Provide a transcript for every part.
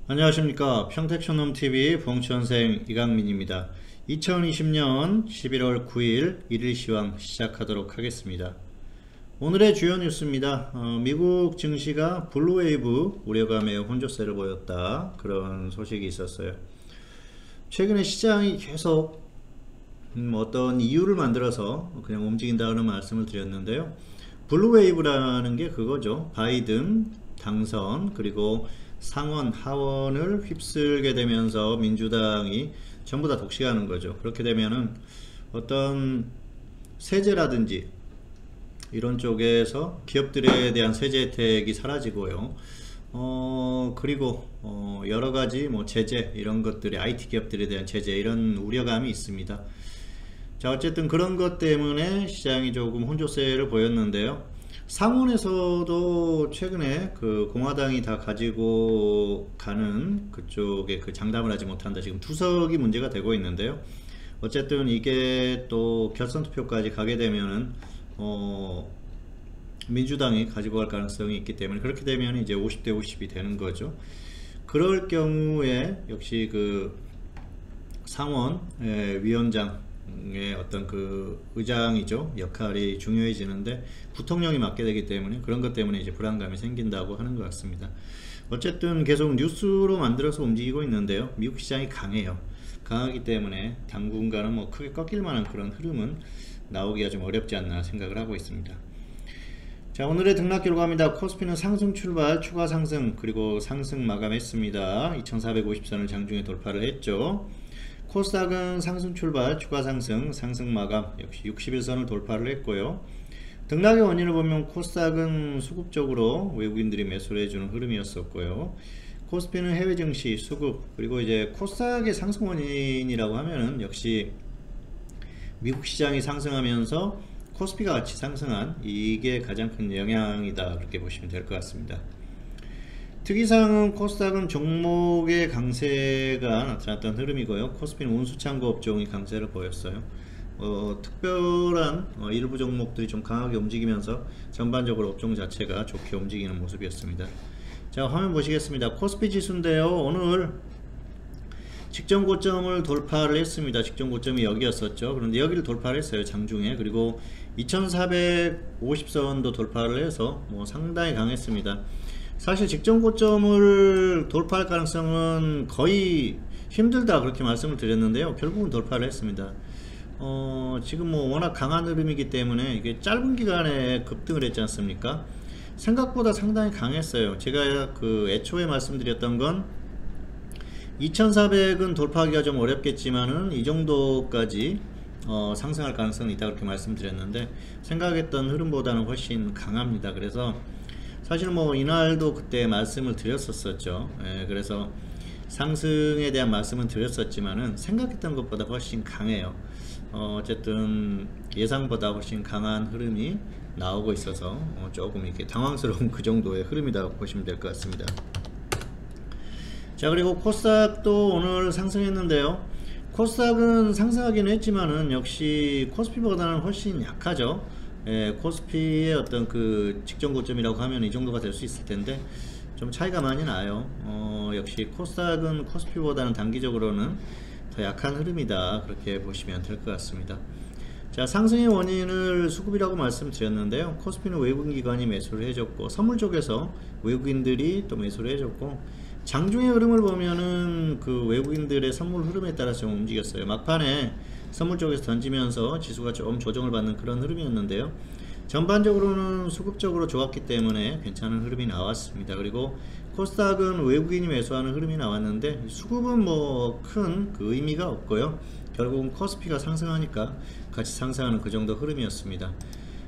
안녕하십니까. 평택촌놈TV 봉천생 이강민입니다. 2020년 11월 9일 일일시황 시작하도록 하겠습니다. 오늘의 주요 뉴스입니다. 미국 증시가 블루웨이브 우려감의 혼조세를 보였다, 그런 소식이 있었어요. 최근에 시장이 계속 어떤 이유를 만들어서 그냥 움직인다는 말씀을 드렸는데요. 블루웨이브라는 게 그거죠. 바이든 당선, 그리고 상원, 하원을 휩쓸게 되면서 민주당이 전부 다 독식하는 거죠. 그렇게 되면은 어떤 세제라든지 이런 쪽에서 기업들에 대한 세제 혜택이 사라지고요. 그리고 여러가지 뭐 제재, 이런 것들이 IT 기업들에 대한 제재, 이런 우려감이 있습니다. 자, 어쨌든 그런 것 때문에 시장이 조금 혼조세를 보였는데요. 상원에서도 최근에 그 공화당이 다 가지고 가는 그쪽에 그 장담을 하지 못한다, 지금 투석이 문제가 되고 있는데요. 어쨌든 이게 또 결선 투표까지 가게 되면은 민주당이 가지고 갈 가능성이 있기 때문에, 그렇게 되면 이제 50대 50이 되는 거죠. 그럴 경우에 역시 그 상원 위원장 어떤 그 의장이죠, 역할이 중요해지는데 부통령이 맡게 되기 때문에, 그런 것 때문에 이제 불안감이 생긴다고 하는 것 같습니다. 어쨌든 계속 뉴스로 만들어서 움직이고 있는데요. 미국 시장이 강하기 때문에 당분간은 뭐 크게 꺾일 만한 그런 흐름은 나오기가 좀 어렵지 않나 생각을 하고 있습니다. 자, 오늘의 등락 결과입니다. 코스피는 상승 출발, 추가 상승, 그리고 상승 마감했습니다. 2450선을 장중에 돌파를 했죠. 코스닥은 상승 출발, 추가 상승, 상승 마감, 역시 61선을 돌파를 했고요. 등락의 원인을 보면 코스닥은 수급적으로 외국인들이 매수를 해주는 흐름이었었고요. 코스피는 해외 증시, 수급, 그리고 이제 코스닥의 상승 원인이라고 하면은 역시 미국 시장이 상승하면서 코스피가 같이 상승한, 이게 가장 큰 영향이다, 그렇게 보시면 될 것 같습니다. 특이사항은 코스닥은 종목의 강세가 나타났던 흐름이고요. 코스피는 운수창고 업종이 강세를 보였어요. 특별한 일부 종목들이 좀 강하게 움직이면서 전반적으로 업종 자체가 좋게 움직이는 모습이었습니다. 자, 화면 보시겠습니다. 코스피 지수인데요, 오늘 직전 고점을 돌파를 했습니다. 직전 고점이 여기였었죠. 그런데 여기를 돌파를 했어요, 장중에. 그리고 2450선도 돌파를 해서 뭐 상당히 강했습니다. 사실 직전 고점을 돌파할 가능성은 거의 힘들다, 그렇게 말씀을 드렸는데요. 결국은 돌파를 했습니다. 지금 뭐 워낙 강한 흐름이기 때문에 이게 짧은 기간에 급등을 했지 않습니까? 생각보다 상당히 강했어요. 제가 그 애초에 말씀드렸던 건 2400은 돌파하기가 좀 어렵겠지만은 이 정도까지 상승할 가능성이 있다, 그렇게 말씀드렸는데 생각했던 흐름보다는 훨씬 강합니다. 그래서 사실 뭐 이날도 그때 말씀을 드렸었죠. 그래서 상승에 대한 말씀은 드렸었지만은 생각했던 것보다 훨씬 강해요. 어쨌든 예상보다 훨씬 강한 흐름이 나오고 있어서 조금 이렇게 당황스러운 그 정도의 흐름이라고 보시면 될 것 같습니다. 자, 그리고 코스닥도 오늘 상승했는데요. 코스닥은 상승하기는 했지만은 역시 코스피보다는 훨씬 약하죠. 코스피의 어떤 그 직전 고점이라고 하면 이 정도가 될 수 있을 텐데 좀 차이가 많이 나요. 역시 코스닥은 코스피보다는 단기적으로는 더 약한 흐름이다, 그렇게 보시면 될 것 같습니다. 자, 상승의 원인을 수급이라고 말씀드렸는데요. 코스피는 외국인 기관이 매수를 해줬고, 선물 쪽에서 외국인들이 또 매수를 해줬고, 장중의 흐름을 보면은 그 외국인들의 선물 흐름에 따라서 좀 움직였어요. 막판에 선물 쪽에서 던지면서 지수가 좀 조정을 받는 그런 흐름이었는데요. 전반적으로는 수급적으로 좋았기 때문에 괜찮은 흐름이 나왔습니다. 그리고 코스닥은 외국인이 매수하는 흐름이 나왔는데 수급은 뭐 큰 그 의미가 없고요. 결국은 코스피가 상승하니까 같이 상승하는 그 정도 흐름이었습니다.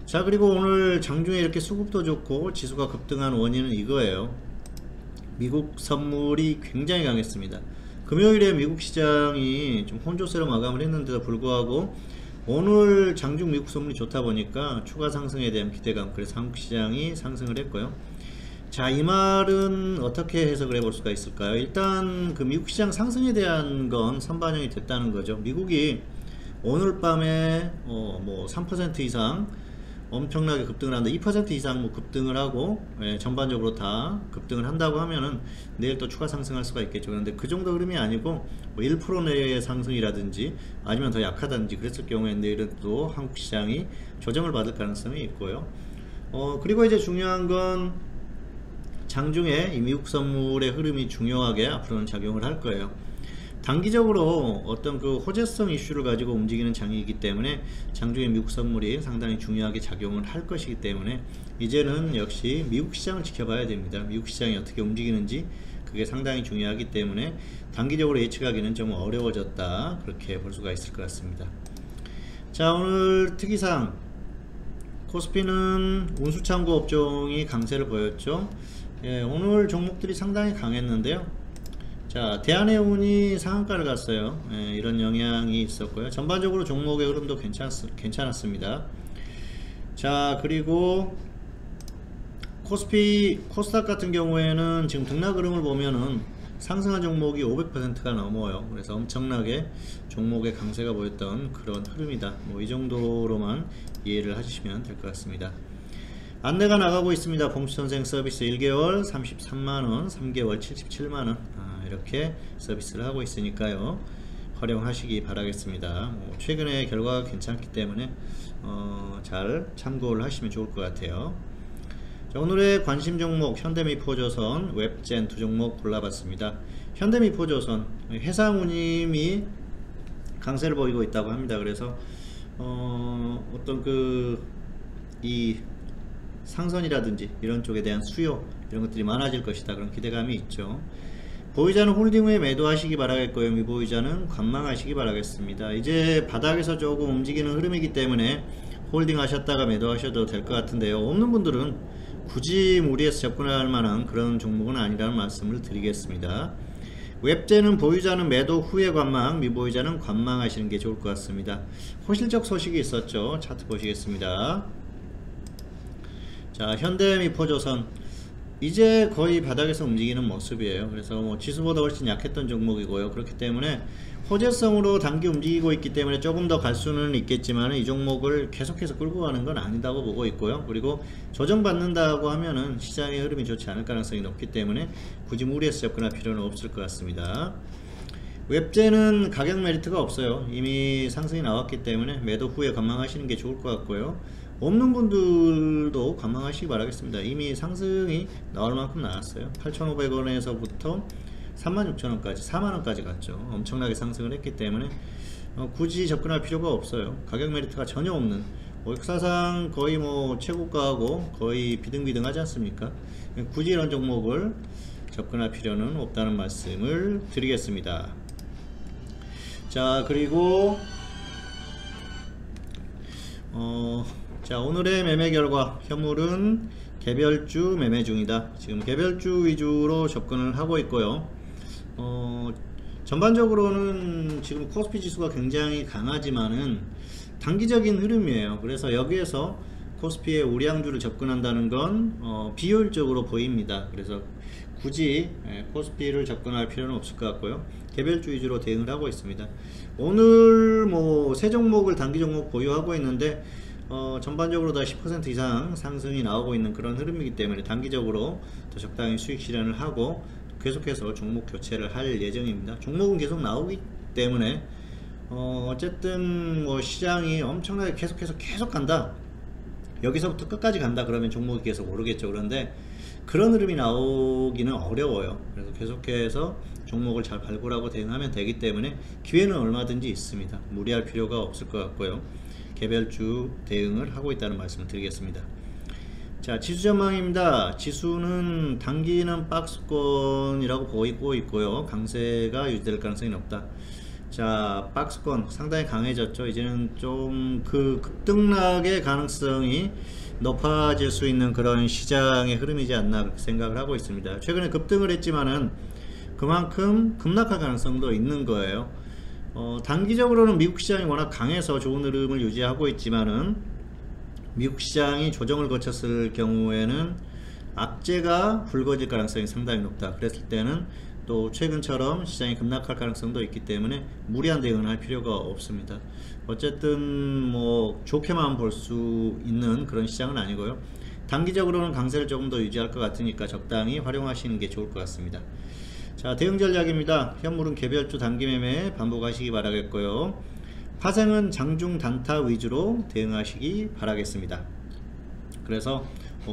자, 그리고 오늘 장중에 이렇게 수급도 좋고 지수가 급등한 원인은 이거예요. 미국 선물이 굉장히 강했습니다. 금요일에 미국 시장이 좀 혼조세로 마감을 했는데도 불구하고 오늘 장중 미국 선물이 좋다 보니까 추가 상승에 대한 기대감, 그래서 한국 시장이 상승을 했고요. 자, 이 말은 어떻게 해석을 해볼 수가 있을까요? 일단 그 미국 시장 상승에 대한 건 선반영이 됐다는 거죠. 미국이 오늘 밤에 뭐 3% 이상 엄청나게 급등을 한다, 2% 이상 뭐 급등을 하고, 예, 전반적으로 다 급등을 한다고 하면은 내일 또 추가 상승할 수가 있겠죠. 그런데 그 정도 흐름이 아니고 뭐 1% 내의 상승이라든지 아니면 더 약하다든지 그랬을 경우에 내일은 또 한국 시장이 조정을 받을 가능성이 있고요. 그리고 이제 중요한 건 장중에 이 미국 선물의 흐름이 중요하게 앞으로는 작용을 할 거예요. 단기적으로 어떤 그 호재성 이슈를 가지고 움직이는 장이기 때문에 장중에 미국 선물이 상당히 중요하게 작용을 할 것이기 때문에 이제는 역시 미국 시장을 지켜봐야 됩니다. 미국 시장이 어떻게 움직이는지 그게 상당히 중요하기 때문에 단기적으로 예측하기는 좀 어려워졌다, 그렇게 볼 수가 있을 것 같습니다. 자, 오늘 특이사항, 코스피는 운수창고 업종이 강세를 보였죠. 예, 오늘 종목들이 상당히 강했는데요. 자, 대한해운이 상한가를 갔어요. 예, 이런 영향이 있었고요. 전반적으로 종목의 흐름도 괜찮았습니다. 자, 그리고 코스닥 같은 경우에는 지금 등락 흐름을 보면은 상승한 종목이 500%가 넘어요. 그래서 엄청나게 종목의 강세가 보였던 그런 흐름이다, 뭐 이 정도로만 이해를 하시면 될 것 같습니다. 안내가 나가고 있습니다. 봉수선생 서비스 1개월 33만원, 3개월 77만원, 이렇게 서비스를 하고 있으니까요, 활용하시기 바라겠습니다. 최근에 결과가 괜찮기 때문에 잘 참고를 하시면 좋을 것 같아요. 자, 오늘의 관심 종목 현대미포조선, 웹젠 두 종목 골라봤습니다. 현대미포조선, 해상운임이 강세를 보이고 있다고 합니다. 그래서 어떤 이 상선이라든지 이런 쪽에 대한 수요, 이런 것들이 많아질 것이다, 그런 기대감이 있죠. 보유자는 홀딩 후에 매도하시기 바라겠고요, 미보유자는 관망하시기 바라겠습니다. 이제 바닥에서 조금 움직이는 흐름이기 때문에 홀딩 하셨다가 매도하셔도 될 것 같은데요, 없는 분들은 굳이 무리해서 접근할 만한 그런 종목은 아니라는 말씀을 드리겠습니다. 웹젠은 보유자는 매도 후에 관망, 미보유자는 관망하시는 게 좋을 것 같습니다. 호실적 소식이 있었죠. 차트 보시겠습니다. 자, 현대미포조선 이제 거의 바닥에서 움직이는 모습이에요. 그래서 뭐 지수보다 훨씬 약했던 종목이고요. 그렇기 때문에 호재성으로 단기 움직이고 있기 때문에 조금 더 갈 수는 있겠지만 이 종목을 계속해서 끌고 가는 건 아니다고 보고 있고요. 그리고 조정받는다고 하면은 시장의 흐름이 좋지 않을 가능성이 높기 때문에 굳이 무리해서 접근할 필요는 없을 것 같습니다. 웹젠은 가격 메리트가 없어요. 이미 상승이 나왔기 때문에 매도 후에 관망하시는 게 좋을 것 같고요. 없는 분들도 관망하시기 바라겠습니다. 이미 상승이 나올 만큼 나왔어요. 8,500원에서부터 36,000원까지 4만원까지 갔죠. 엄청나게 상승을 했기 때문에 굳이 접근할 필요가 없어요. 가격 메리트가 전혀 없는, 역사상 거의 뭐 최고가하고 거의 비등비등하지 않습니까? 굳이 이런 종목을 접근할 필요는 없다는 말씀을 드리겠습니다. 자, 그리고 자, 오늘의 매매 결과, 현물은 개별주 매매 중이다. 지금 개별주 위주로 접근을 하고 있고요. 전반적으로는 지금 코스피 지수가 굉장히 강하지만은 단기적인 흐름이에요. 그래서 여기에서 코스피의 우량주를 접근한다는 건 비효율적으로 보입니다. 그래서 굳이 코스피를 접근할 필요는 없을 것 같고요. 개별주 위주로 대응을 하고 있습니다. 오늘 뭐 세 종목을 단기 종목 보유하고 있는데 전반적으로 다 10% 이상 상승이 나오고 있는 그런 흐름이기 때문에 단기적으로 더 적당히 수익 실현을 하고 계속해서 종목 교체를 할 예정입니다. 종목은 계속 나오기 때문에 어쨌든 뭐 시장이 엄청나게 계속 간다, 여기서부터 끝까지 간다 그러면 종목이 계속 오르겠죠. 그런데 그런 흐름이 나오기는 어려워요. 그래서 계속해서 종목을 잘 발굴하고 대응하면 되기 때문에 기회는 얼마든지 있습니다. 무리할 필요가 없을 것 같고요. 개별주 대응을 하고 있다는 말씀을 드리겠습니다. 자, 지수 전망입니다. 지수는 단기는 박스권이라고 보이고 있고요. 강세가 유지될 가능성이 높다. 자, 박스권 상당히 강해졌죠. 이제는 좀 그 급등락의 가능성이 높아질 수 있는 그런 시장의 흐름이지 않나 그렇게 생각을 하고 있습니다. 최근에 급등을 했지만은 그만큼 급락할 가능성도 있는 거예요. 단기적으로는 미국 시장이 워낙 강해서 좋은 흐름을 유지하고 있지만은 미국 시장이 조정을 거쳤을 경우에는 악재가 불거질 가능성이 상당히 높다. 그랬을 때는 또 최근처럼 시장이 급락할 가능성도 있기 때문에 무리한 대응을 할 필요가 없습니다. 어쨌든 뭐 좋게만 볼 수 있는 그런 시장은 아니고요. 단기적으로는 강세를 조금 더 유지할 것 같으니까 적당히 활용하시는 게 좋을 것 같습니다. 자, 대응 전략입니다. 현물은 개별주 단기 매매 반복하시기 바라겠고요. 파생은 장중 단타 위주로 대응하시기 바라겠습니다. 그래서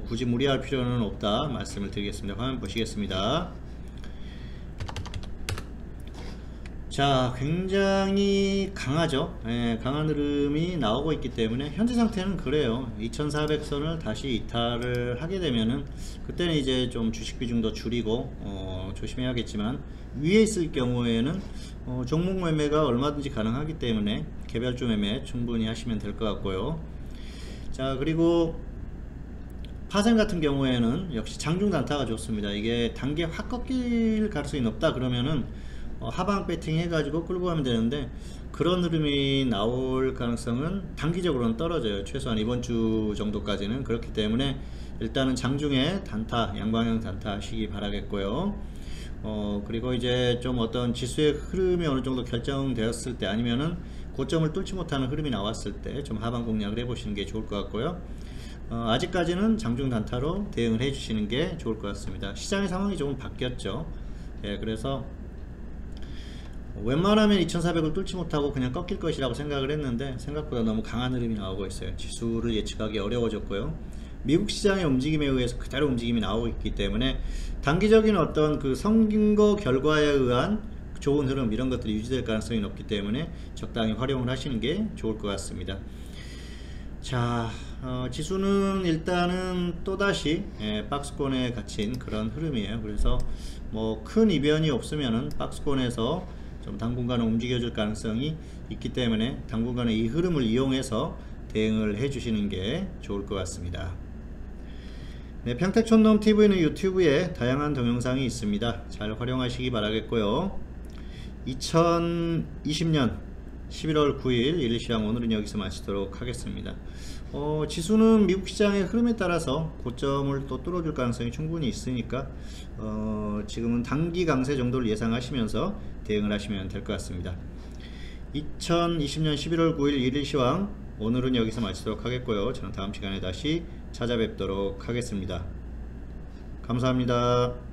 굳이 무리할 필요는 없다 말씀을 드리겠습니다. 화면 보시겠습니다. 자, 굉장히 강하죠. 강한 흐름이 나오고 있기 때문에 현재 상태는 그래요. 2400선을 다시 이탈을 하게 되면은 그때는 이제 좀 주식 비중도 줄이고 조심해야겠지만, 위에 있을 경우에는 종목 매매가 얼마든지 가능하기 때문에 개별주 매매 충분히 하시면 될 것 같고요. 자, 그리고 파생 같은 경우에는 역시 장중 단타가 좋습니다. 이게 단기에 확 꺾일 가능성이 높다 그러면은 하방 배팅 해가지고 끌고 가면 되는데, 그런 흐름이 나올 가능성은 단기적으로는 떨어져요. 최소한 이번 주 정도까지는. 그렇기 때문에 일단은 장중에 단타, 양방향 단타 하시기 바라겠고요. 그리고 이제 좀 어떤 지수의 흐름이 어느 정도 결정되었을 때, 아니면은 고점을 뚫지 못하는 흐름이 나왔을 때 좀 하방 공략을 해보시는 게 좋을 것 같고요. 아직까지는 장중 단타로 대응을 해 주시는 게 좋을 것 같습니다. 시장의 상황이 조금 바뀌었죠. 그래서 웬만하면 2400을 뚫지 못하고 그냥 꺾일 것이라고 생각을 했는데, 생각보다 너무 강한 흐름이 나오고 있어요. 지수를 예측하기 어려워졌고요. 미국 시장의 움직임에 의해서 그대로 움직임이 나오고 있기 때문에 단기적인 어떤 그 선거 결과에 의한 좋은 흐름, 이런 것들이 유지될 가능성이 높기 때문에 적당히 활용을 하시는 게 좋을 것 같습니다. 자, 지수는 일단은 또다시 박스권에 갇힌 그런 흐름이에요. 그래서 뭐 큰 이변이 없으면은 박스권에서 좀 당분간은 움직여줄 가능성이 있기 때문에 당분간은 이 흐름을 이용해서 대응을 해 주시는 게 좋을 것 같습니다. 네, 평택촌놈TV는 유튜브에 다양한 동영상이 있습니다. 잘 활용하시기 바라겠고요. 2020년 11월 9일 일일시황 오늘은 여기서 마치도록 하겠습니다. 지수는 미국 시장의 흐름에 따라서 고점을 또 뚫어줄 가능성이 충분히 있으니까 지금은 단기 강세 정도를 예상하시면서 대응을 하시면 될 것 같습니다. 2020년 11월 9일 일일시황 오늘은 여기서 마치도록 하겠고요. 저는 다음 시간에 다시 찾아뵙도록 하겠습니다. 감사합니다.